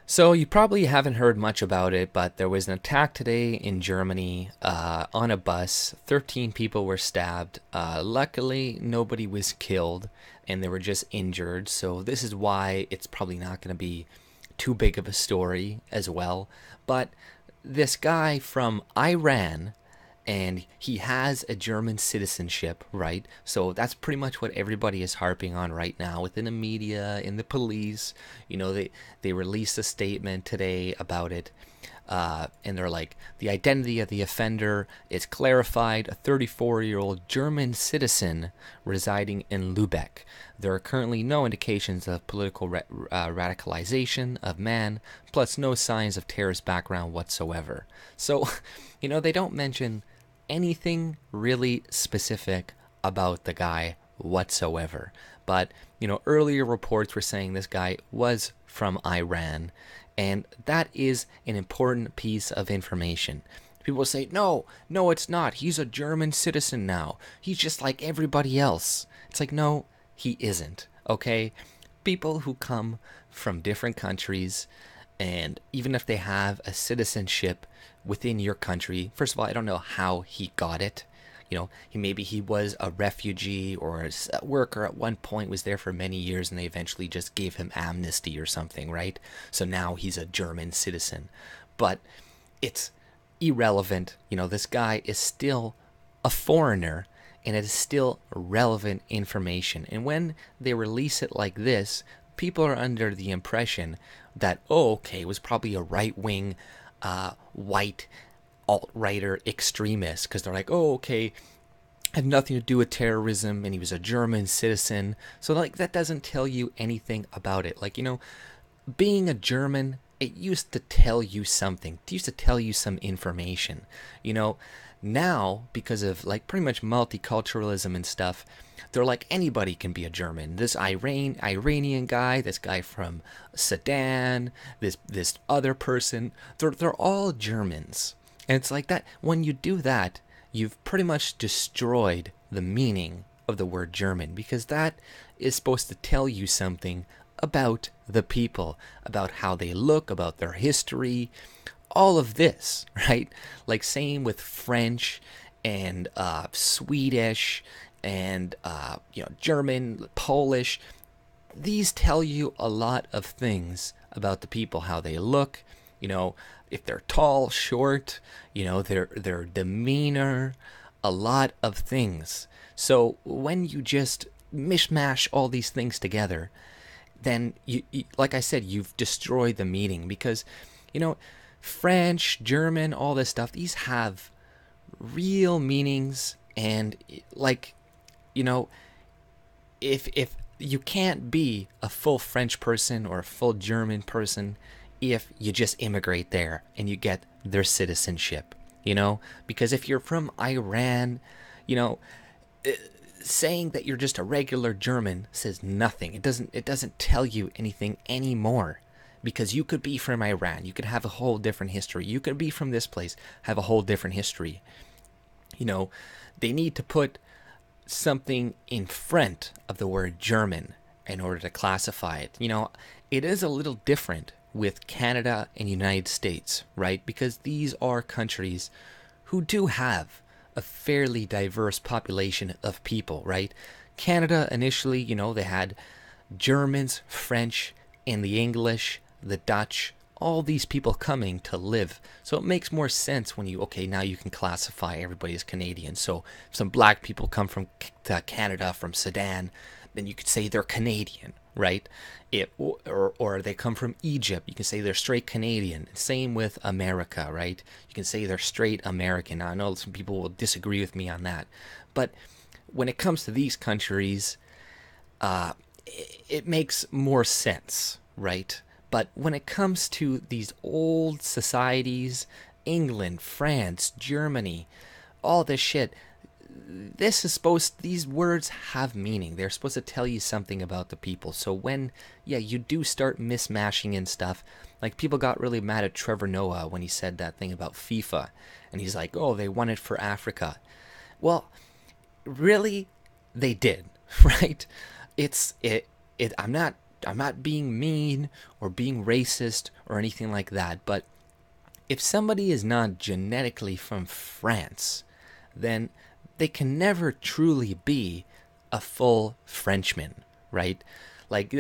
So you probably haven't heard much about it, but there was an attack today in Germany on a bus. 13 people were stabbed. Luckily, nobody was killed, and they were just injured. So this is why it's probably not going to be too big of a story as well. But this guy from Iran, and he has a German citizenship, right? So that's pretty much what everybody is harping on right now within the media, in the police. They released a statement today about it. And they're like, the identity of the offender is clarified, a 34-year-old German citizen residing in Lubeck. There are currently no indications of political radicalization of man, plus no signs of terrorist background whatsoever. So, they don't mention anything really specific about the guy whatsoever. But, earlier reports were saying this guy was from Iran, and that is an important piece of information. People say, no, no, it's not. He's a German citizen now. He's just like everybody else. It's like, no, he isn't, okay? People who come from different countries, and even if they have a citizenship within your country, first of all, I don't know how he got it. He was a refugee or a worker at one point, was there for many years, and they eventually just gave him amnesty or something, right? So now he's a German citizen. But it's irrelevant. This guy is still a foreigner, and it is still relevant information. And when they release it like this, people are under the impression that, oh, okay, it was probably a right-wing, white alt-righter extremist, because they're like, oh, okay, had nothing to do with terrorism, and he was a German citizen. So, like, that doesn't tell you anything about it. Like, being a German, it used to tell you something. It used to tell you some information. Now, because of, like, pretty much multiculturalism and stuff, they're like, anybody can be a German. This Iranian guy, this guy from Sudan, this other person, they're all Germans. And it's like that. When you do that, you've pretty much destroyed the meaning of the word German, because that is supposed to tell you something about the people, about how they look, about their history, all of this, right? Like, same with French and Swedish and German, Polish. These tell you a lot of things about the people, how they look, if they're tall, short, their demeanor, a lot of things. So when you just mishmash all these things together, then like I said, you've destroyed the meaning, because French, German, all this stuff, these have real meanings. And, like, if you can't be a full French person or a full German person if you just immigrate there and you get their citizenship, because if you're from Iran, you know, saying that you're just a regular German says nothing. It doesn't tell you anything anymore, because you could be from Iran, you could have a whole different history. You could be from this place, have a whole different history. They need to put something in front of the word German in order to classify it. It is a little different with Canada and United States, right? Because these are countries who do have a fairly diverse population of people, right? Canada initially, they had Germans, French, and the English, the Dutch, all these people coming to live. So it makes more sense when now you can classify everybody as Canadian. So if some black people come from Canada, from Sudan, then you could say they're Canadian, right? Or they come from Egypt, you can say they're straight Canadian. Same with America, right? You can say they're straight American. Now, I know some people will disagree with me on that, but when it comes to these countries, it makes more sense, right? But when it comes to these old societies, England, France, Germany, all this shit, these words have meaning. They're supposed to tell you something about the people. So when, you do start mismashing and stuff, like, people got really mad at Trevor Noah when he said that thing about FIFA, and he's like, oh, they won it for Africa. Well, really, they did, right? I'm not I'm not being mean or being racist or anything like that, but if somebody is not genetically from France, then they can never truly be a full Frenchman, right? Like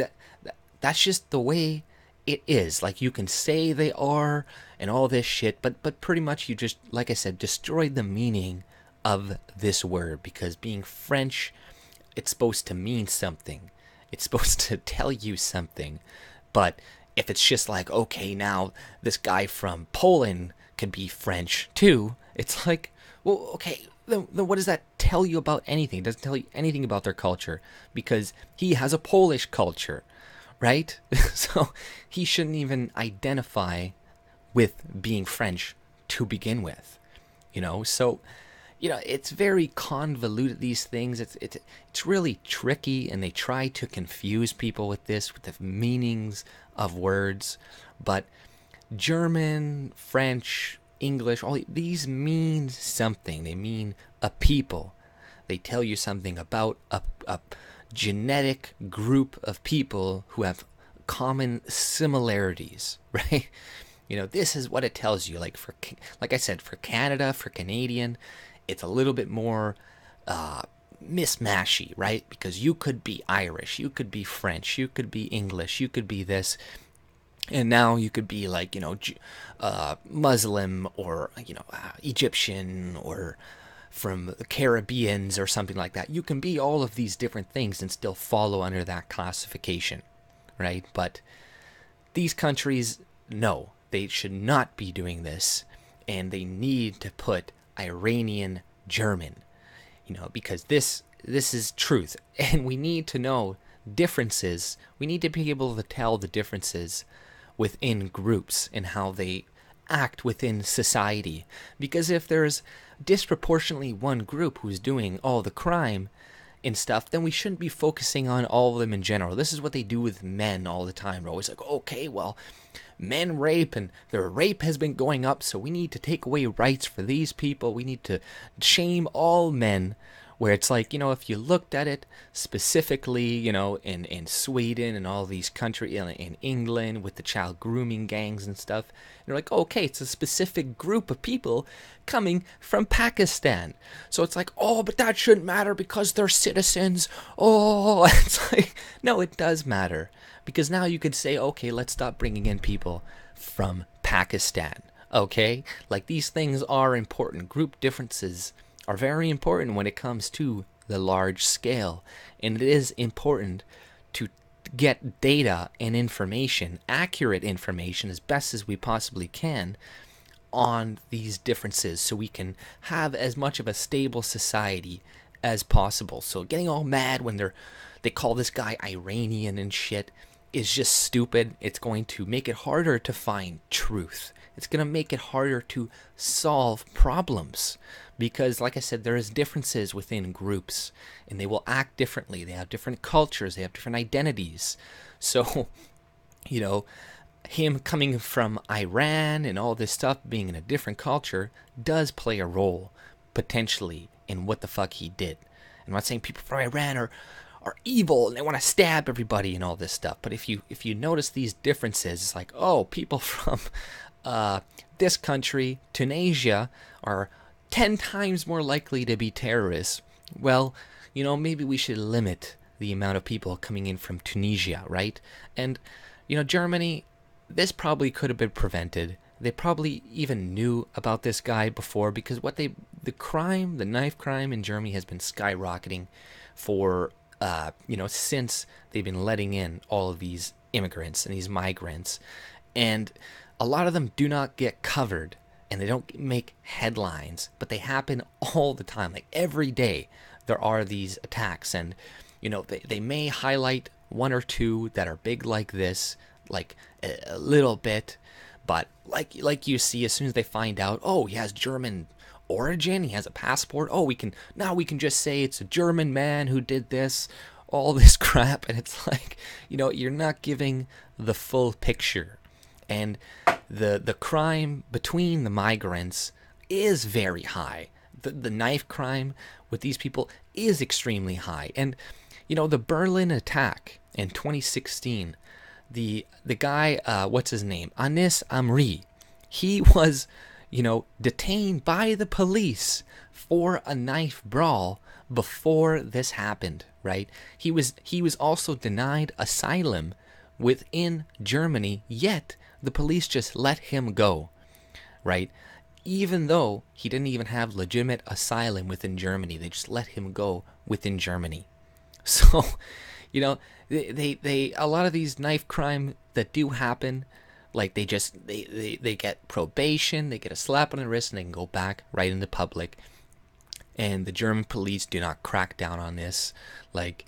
that's just the way it is. Like you can say they are and all this shit, but pretty much you just, like I said, destroyed the meaning of this word, because being French, it's supposed to mean something. It's supposed to tell you something. But if it's just like, okay, now this guy from Poland can be French too, it's like, well, okay, then what does that tell you about anything? It doesn't tell you anything about their culture, because he has a Polish culture, right? So he shouldn't even identify with being French to begin with, So, it's very convoluted, these things. It's really tricky, and they try to confuse people with this, with the meanings of words. But German, French, English, all these mean something. They mean a people. They tell you something about a genetic group of people who have common similarities, right? This is what it tells you. Like I said, for Canada, for Canadian, it's a little bit more mismashy, right? Because you could be Irish, you could be French, you could be English, you could be this, and now you could be like, Muslim, or Egyptian, or from the Caribbeans or something like that. You can be all of these different things and still follow under that classification, right? But these countries, no, they should not be doing this, and they need to put Iranian German, because this is truth, and we need to know differences. We need to be able to tell the differences within groups and how they act within society, because if there's disproportionately one group who's doing all the crime and stuff, then we shouldn't be focusing on all of them in general. This is what they do with men all the time. They're always like, okay, well, men rape, and their rape has been going up, so we need to take away rights for these people. We need to shame all men. Where it's like, if you looked at it specifically, in Sweden and all these countries, in England with the child grooming gangs and stuff, you're like, okay, it's a specific group of people coming from Pakistan. So it's like, oh, but that shouldn't matter because they're citizens. Oh, it's like, no, it does matter. Because now you could say, okay, let's stop bringing in people from Pakistan. Okay? Like, these things are important. Group differences are very important when it comes to the large scale. And it is important to get data and information, accurate information, as best as we possibly can on these differences, so we can have as much of a stable society as possible. So getting all mad when they call this guy Iranian and shit is just stupid. It's going to make it harder to find truth. It's going to make it harder to solve problems, because, like I said, there is differences within groups, and they will act differently. They have different cultures. They have different identities. So, him coming from Iran and all this stuff, being in a different culture, does play a role, potentially, in what the fuck he did. I'm not saying people from Iran are evil and they want to stab everybody and all this stuff. But if you notice these differences, it's like, oh, people from this country, Tunisia, are 10 times more likely to be terrorists. Well, maybe we should limit the amount of people coming in from Tunisia, right? And, Germany, this probably could have been prevented. They probably even knew about this guy before, because the knife crime in Germany has been skyrocketing for, since they've been letting in all of these immigrants and these migrants. And a lot of them do not get covered, and they don't make headlines, but they happen all the time. Like, every day there are these attacks, and they may highlight one or two that are big like this, like a little bit, but like you see, as soon as they find out, oh, he has German origin, he has a passport, oh, we can just say it's a German man who did this, all this crap. And it's like, you're not giving the full picture. And the crime between the migrants is very high. The knife crime with these people is extremely high. And the Berlin attack in 2016. The guy, what's his name? Anis Amri. He was, detained by the police for a knife brawl before this happened, right? He was also denied asylum within Germany, yet the police just let him go, right? Even though he didn't even have legitimate asylum within Germany, they just let him go within Germany. So, they a lot of these knife crime that do happen, like they get probation, they get a slap on the wrist, and they can go back right into public. And the German police do not crack down on this. Like,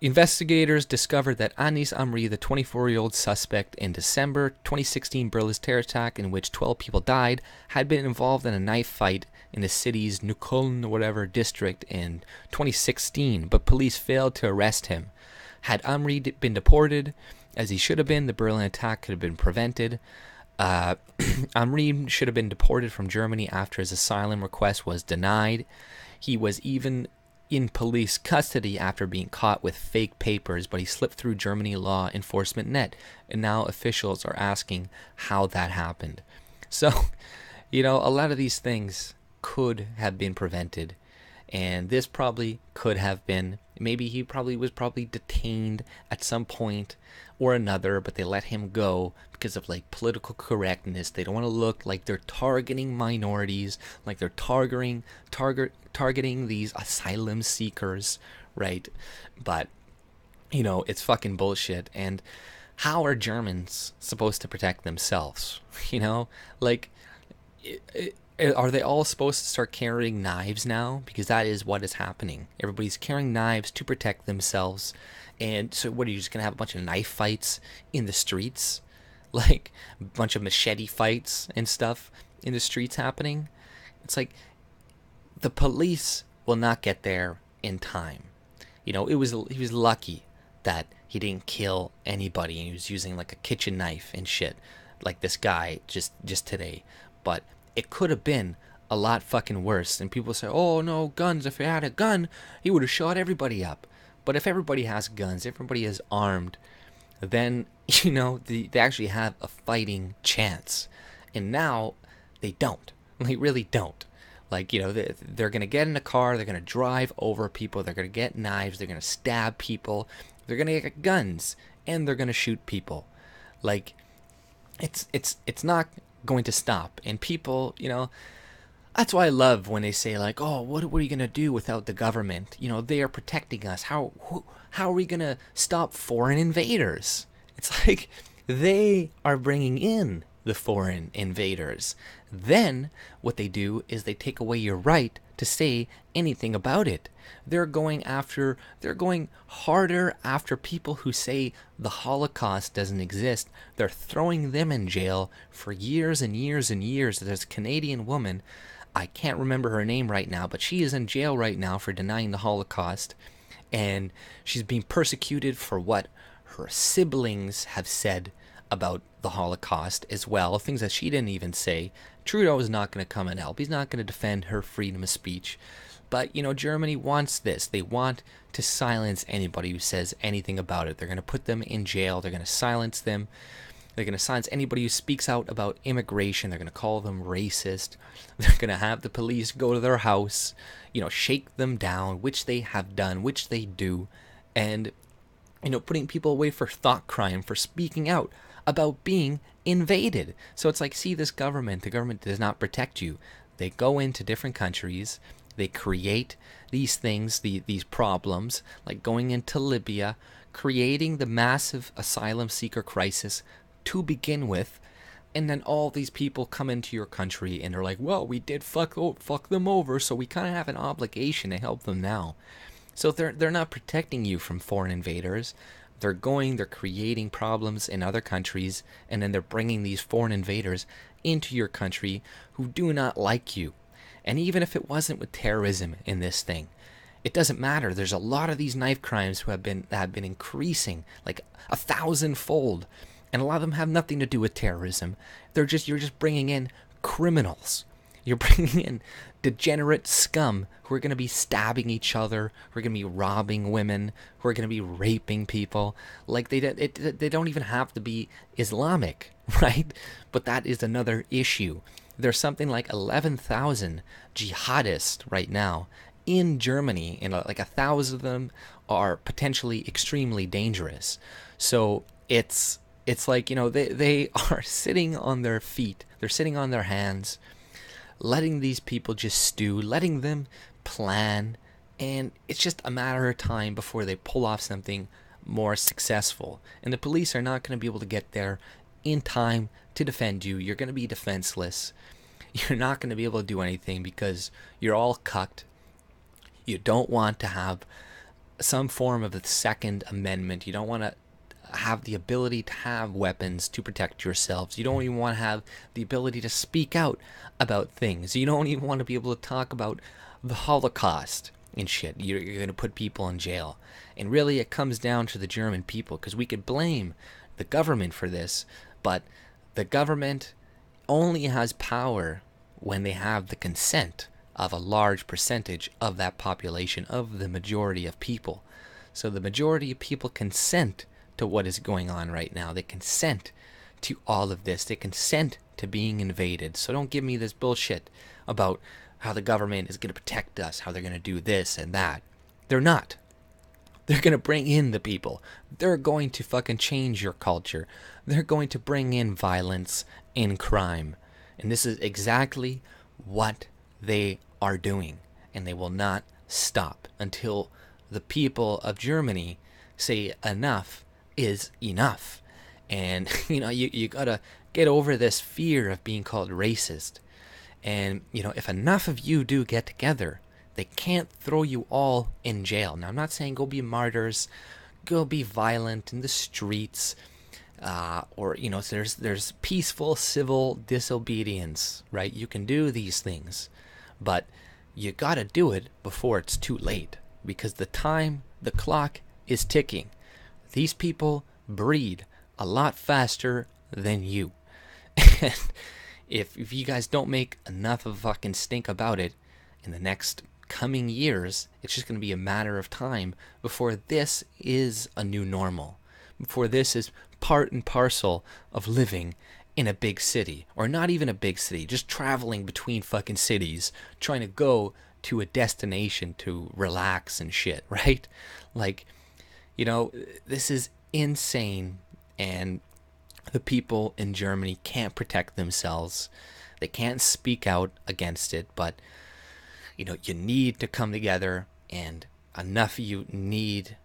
investigators discovered that Anis Amri, the 24-year-old suspect in December 2016 Berlin terror attack in which 12 people died, had been involved in a knife fight in the city's Neukölln district in 2016, but police failed to arrest him. Had Amri been deported, as he should have been, the Berlin attack could have been prevented. Amri should have been deported from Germany after his asylum request was denied. He was even in police custody after being caught with fake papers, but he slipped through Germany law enforcement net, and now officials are asking how that happened. So, a lot of these things could have been prevented, and this probably could have been, maybe he was detained at some point or another, but they let him go because of like political correctness. They don't want to look like they're targeting minorities, like they're targeting these asylum seekers, right? But it's fucking bullshit. And how are Germans supposed to protect themselves? Like, are they all supposed to start carrying knives now? Because that is what is happening. Everybody's carrying knives to protect themselves. And so what, are you just going to have a bunch of knife fights in the streets? Like a bunch of machete fights and stuff in the streets happening? It's like the police will not get there in time. He was lucky that he didn't kill anybody, and he was using like a kitchen knife and shit like this guy just today. But it could have been a lot fucking worse. And people say, oh no, guns, if he had a gun, he would have shot everybody up. But if everybody has guns, everybody is armed, then, they actually have a fighting chance. And now they don't. They really don't. Like, they're going to get in a car, they're going to drive over people, they're going to get knives, they're going to stab people, they're going to get guns, and they're going to shoot people. Like, it's not going to stop. And people, that's why I love when they say, like, oh, what are you going to do without the government? They are protecting us. How are we going to stop foreign invaders? It's like they are bringing in the foreign invaders. Then what they do is they take away your right to say anything about it. They're going harder after people who say the Holocaust doesn't exist. They're throwing them in jail for years and years and years. There's a Canadian woman, I can't remember her name right now, but she is in jail right now for denying the Holocaust. And she's being persecuted for what her siblings have said about the Holocaust as well, things that she didn't even say. Trudeau is not going to come and help. He's not going to defend her freedom of speech. But, Germany wants this. They want to silence anybody who says anything about it. They're going to put them in jail. They're going to silence them. They're going to silence anybody who speaks out about immigration. They're going to call them racist. They're going to have the police go to their house, shake them down, which they have done, which they do. And, putting people away for thought crime, for speaking out about being invaded. So it's like, see, the government does not protect you. They go into different countries. They create these things, these problems, like going into Libya, creating the massive asylum seeker crisis to begin with, and then all these people come into your country and they're like, well, we did fuck them over, so we kind of have an obligation to help them now. So they're not protecting you from foreign invaders. They're creating problems in other countries, and then they're bringing these foreign invaders into your country who do not like you. And even if it wasn't with terrorism in this thing, it doesn't matter. There's a lot of these knife crimes that have been increasing like 1,000-fold. And a lot of them have nothing to do with terrorism. You're just bringing in criminals. You're bringing in degenerate scum who are going to be stabbing each other, who are going to be robbing women, who are going to be raping people. Like they don't even have to be Islamic, right? But that is another issue. There's something like 11,000 jihadists right now in Germany, and like 1,000 of them are potentially extremely dangerous. So it's like, they are sitting on their feet, they're sitting on their hands, letting these people just stew, letting them plan, and it's just a matter of time before they pull off something more successful. And the police are not going to be able to get there in time to defend you. You're going to be defenseless. You're not going to be able to do anything because you're all cucked. You don't want to have some form of the Second Amendment. You don't want to have the ability to have weapons to protect yourselves. You don't even want to have the ability to speak out about things. You don't even want to be able to talk about the Holocaust and shit. You're going to put people in jail. And really it comes down to the German people, because we could blame the government for this, but the government only has power when they have the consent of a large percentage of that population, of the majority of people. So the majority of people consent to what is going on right now. They consent to all of this. They consent to being invaded. So don't give me this bullshit about how the government is going to protect us, how they're going to do this and that. They're not. They're going to bring in the people. They're going to fucking change your culture. They're going to bring in violence and crime. And this is exactly what they are doing. And they will not stop until the people of Germany say enough is enough. And you gotta get over this fear of being called racist. And if enough of you do get together, they can't throw you all in jail. Now I'm not saying go be martyrs, go be violent in the streets, or there's peaceful civil disobedience, right? You can do these things, but you gotta do it before it's too late, because the clock is ticking. These people breed a lot faster than you. And if you guys don't make enough of a fucking stink about it in the next coming years, it's just going to be a matter of time before this is a new normal. Before this is part and parcel of living in a big city. Or not even a big city, just traveling between fucking cities, trying to go to a destination to relax and shit, right? Like, this is insane, and the people in Germany can't protect themselves. They can't speak out against it, but, you need to come together, and enough of you need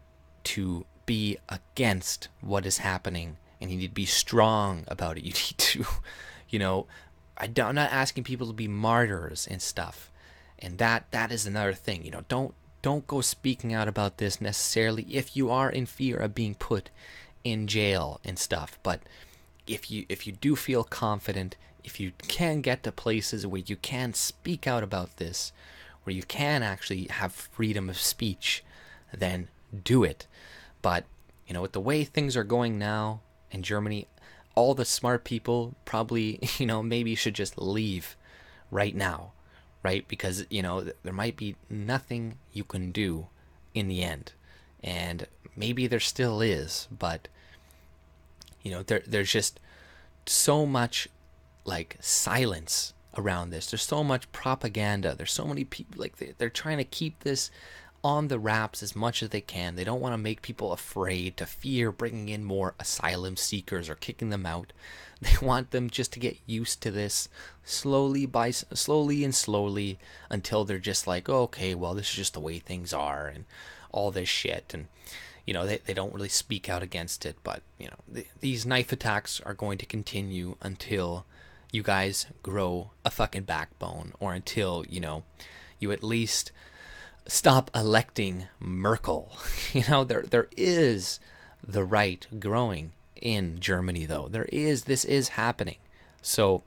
to be against what is happening, and you need to be strong about it. You need to, I'm not asking people to be martyrs and stuff, and that is another thing. Don't go speaking out about this necessarily if you are in fear of being put in jail and stuff. But if you do feel confident, if you can get to places where you can speak out about this, where you can actually have freedom of speech, then do it. But, with the way things are going now in Germany, all the smart people probably, maybe should just leave right now. Right? Because, there might be nothing you can do in the end. And maybe there still is, but, there's just so much, like, silence around this. There's so much propaganda. There's so many people, like, they're trying to keep this on the wraps as much as they can. They don't want to make people afraid, to fear bringing in more asylum seekers or kicking them out. They want them just to get used to this slowly until they're just like, oh, okay, well, this is just the way things are and all this shit. And, they don't really speak out against it. But, these knife attacks are going to continue until you guys grow a fucking backbone, or until, you at least stop electing Merkel. There is the right growing in Germany, though. This is happening. So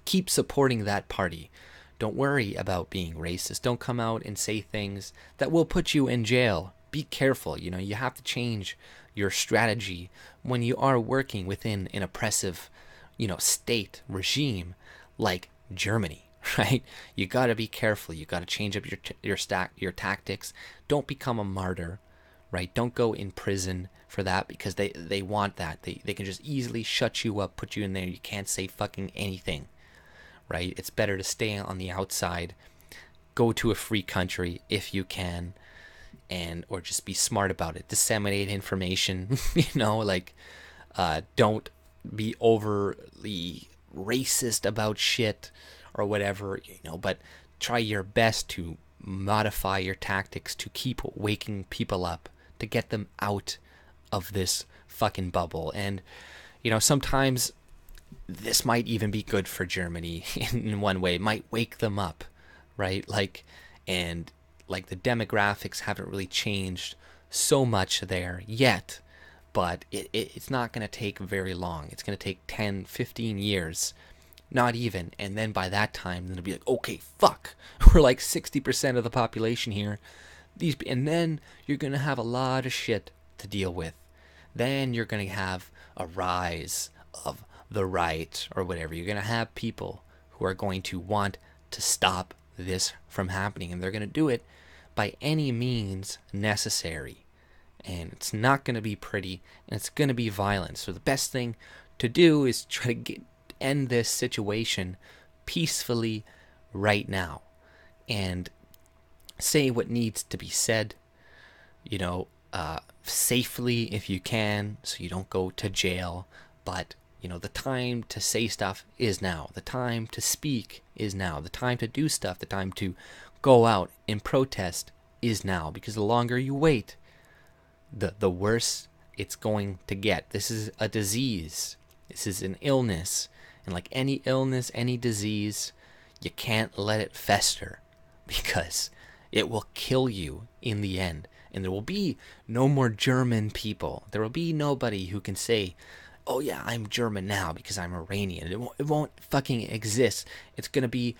keep supporting that party. Don't worry about being racist. Don't come out and say things that will put you in jail. Be careful. You have to change your strategy when you are working within an oppressive, state regime like Germany. right? You got to be careful. You got to change up your tactics. Don't become a martyr, right? Don't go in prison for that, because they want that. They can just easily shut you up, put you in there. You can't say fucking anything, right? It's better to stay on the outside, go to a free country if you can, and or just be smart about it. Disseminate information, like don't be overly racist about shit or whatever, but try your best to modify your tactics to keep waking people up, to get them out of this fucking bubble. And sometimes this might even be good for Germany in one way. It might wake them up, right? And the demographics haven't really changed so much there yet, but it's not going to take very long. It's going to take 10, 15 years, not even. And then by that time, it'll be like, okay, fuck, we're like 60% of the population here. And then you're going to have a lot of shit to deal with. Then you're going to have a rise of the right or whatever. You're going to have people who are going to want to stop this from happening, and they're going to do it by any means necessary. And it's not going to be pretty, and it's going to be violent. So the best thing to do is try to end this situation peacefully right now, and say what needs to be said, safely if you can, so you don't go to jail. But the time to say stuff is now. The time to speak is now. The time to do stuff, the time to go out and protest is now. Because the longer you wait, the worse it's going to get. This is a disease. This is an illness. And like any illness, any disease, you can't let it fester, because it will kill you in the end. And there will be no more German people. There will be nobody who can say, oh yeah, I'm German now because I'm Iranian. It won't fucking exist. It's going to be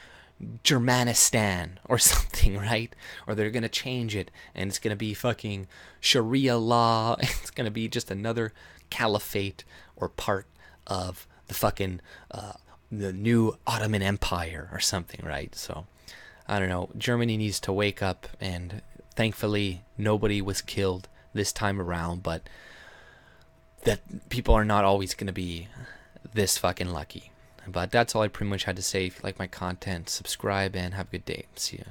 Germanistan or something, right? Or they're going to change it, and it's going to be fucking Sharia law. It's going to be just another caliphate or part of the fucking the new Ottoman Empire or something, right? So I don't know. Germany needs to wake up, and thankfully nobody was killed this time around, but that people are not always going to be this fucking lucky. But that's all I pretty much had to say. If you like my content, subscribe and have a good day. See ya.